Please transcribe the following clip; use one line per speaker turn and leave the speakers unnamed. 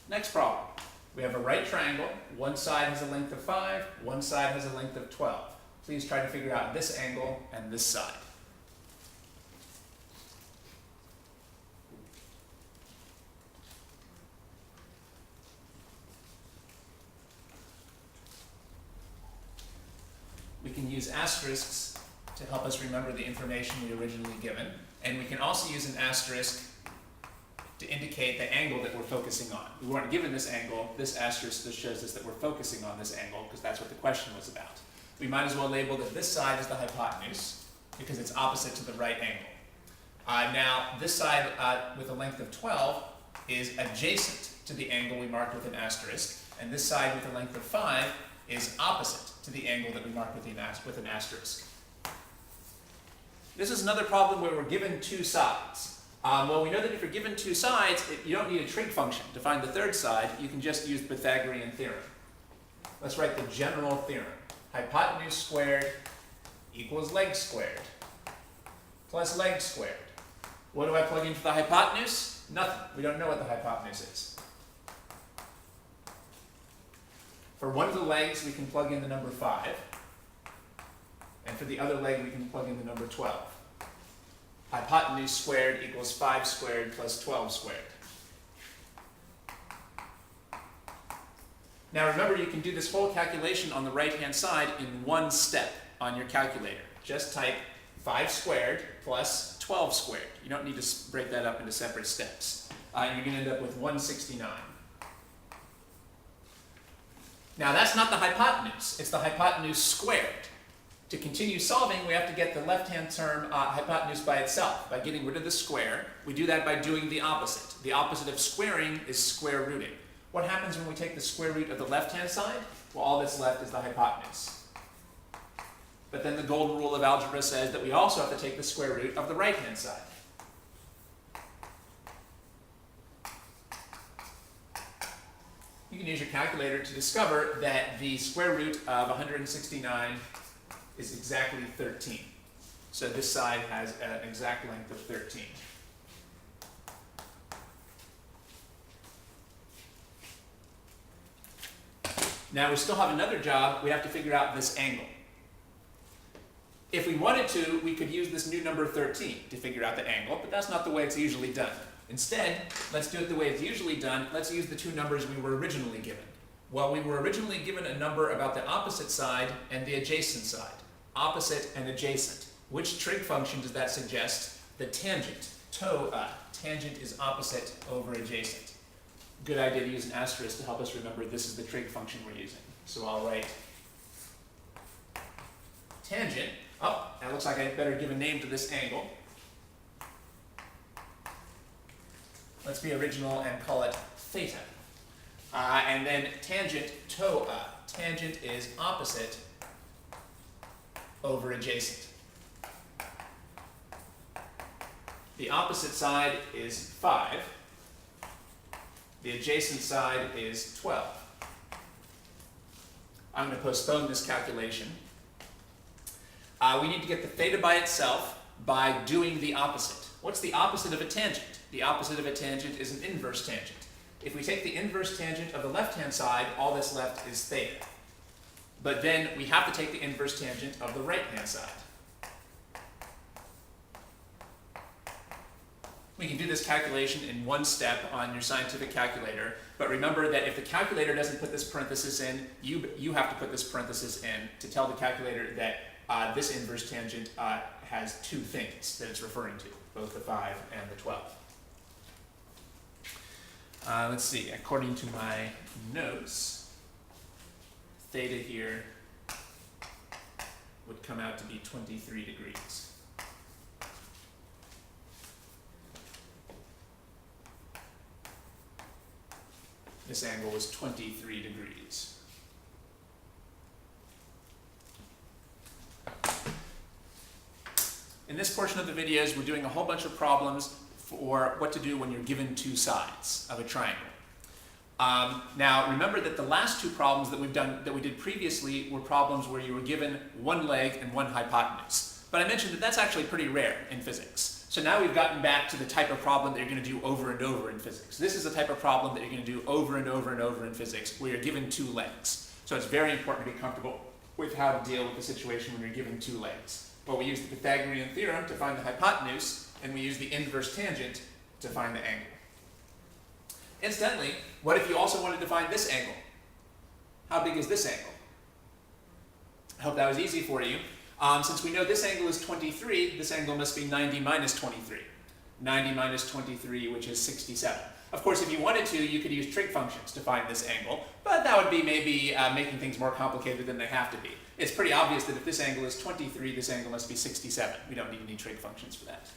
Next problem. We have a right triangle. One side has a length of 5, one side has a length of 12. Please try to figure out this angle and this side. We can use asterisks to help us remember the information we originally given, and we can also use an asterisk to indicate the angle that we're focusing on. We weren't given this angle. This asterisk just shows us that we're focusing on this angle because that's what the question was about. We might as well label that this side is the hypotenuse because it's opposite to the right angle. Now, this side with a length of 12 is adjacent to the angle we marked with an asterisk, and this side with a length of 5 is opposite to the angle that we marked with an asterisk. This is another problem where we're given two sides. Well, we know that if you're given two sides, you don't need a trig function to find the third side. You can just use the Pythagorean theorem. Let's write the general theorem. Hypotenuse squared equals leg squared plus leg squared. What do I plug in for the hypotenuse? Nothing. We don't know what the hypotenuse is. For one of the legs, we can plug in the number 5. And for the other leg, we can plug in the number 12. Hypotenuse squared equals 5 squared plus 12 squared. Now remember, you can do this whole calculation on the right-hand side in one step on your calculator. Just type 5 squared plus 12 squared. You don't need to break that up into separate steps. And you're going to end up with 169. Now that's not the hypotenuse, it's the hypotenuse squared. To continue solving, we have to get the left-hand term hypotenuse by itself, by getting rid of the square. We do that by doing the opposite. The opposite of squaring is square rooting. What happens when we take the square root of the left-hand side? Well, all that's left is the hypotenuse. But then the golden rule of algebra says that we also have to take the square root of the right-hand side. You can use your calculator to discover that the square root of 169 is exactly 13. So this side has an exact length of 13. Now we still have another job. We have to figure out this angle. If we wanted to, we could use this new number 13 to figure out the angle, but that's not the way it's usually done. Instead, let's do it the way it's usually done. Let's use the two numbers we were originally given. Well, we were originally given a number about the opposite side and the adjacent side. Opposite and adjacent. Which trig function does that suggest? The tangent. TOA. Tangent is opposite over adjacent. Good idea to use an asterisk to help us remember this is the trig function we're using. So I'll write tangent. Oh, that looks like I better give a name to this angle. Let's be original and call it theta. And then tangent TOA. Tangent is opposite over adjacent. The opposite side is 5. The adjacent side is 12. I'm going to postpone this calculation. We need to get the theta by itself by doing the opposite. What's the opposite of a tangent? The opposite of a tangent is an inverse tangent. If we take the inverse tangent of the left-hand side, all that's left is theta. But then we have to take the inverse tangent of the right-hand side. We can do this calculation in one step on your scientific calculator, but remember that if the calculator doesn't put this parenthesis in, you have to put this parenthesis in to tell the calculator that this inverse tangent has two things that it's referring to, both the 5 and the 12. Let's see, according to my notes, theta here would come out to be 23 degrees. This angle was 23 degrees. In this portion of the videos, we're doing a whole bunch of problems for what to do when you're given two sides of a triangle. Now, remember that the last two problems that we did previously were problems where you were given one leg and one hypotenuse. But I mentioned that that's actually pretty rare in physics. So now we've gotten back to the type of problem that you're going to do over and over in physics. This is the type of problem that you're going to do over and over and over in physics, where you're given two legs. So it's very important to be comfortable with how to deal with the situation when you're given two legs. Well, we use the Pythagorean theorem to find the hypotenuse, and we use the inverse tangent to find the angle. Incidentally, what if you also wanted to find this angle? How big is this angle? I hope that was easy for you. Since we know this angle is 23, this angle must be 90 minus 23. 90 minus 23, which is 67. Of course, if you wanted to, you could use trig functions to find this angle, but that would be maybe making things more complicated than they have to be. It's pretty obvious that if this angle is 23, this angle must be 67. We don't need any trig functions for that.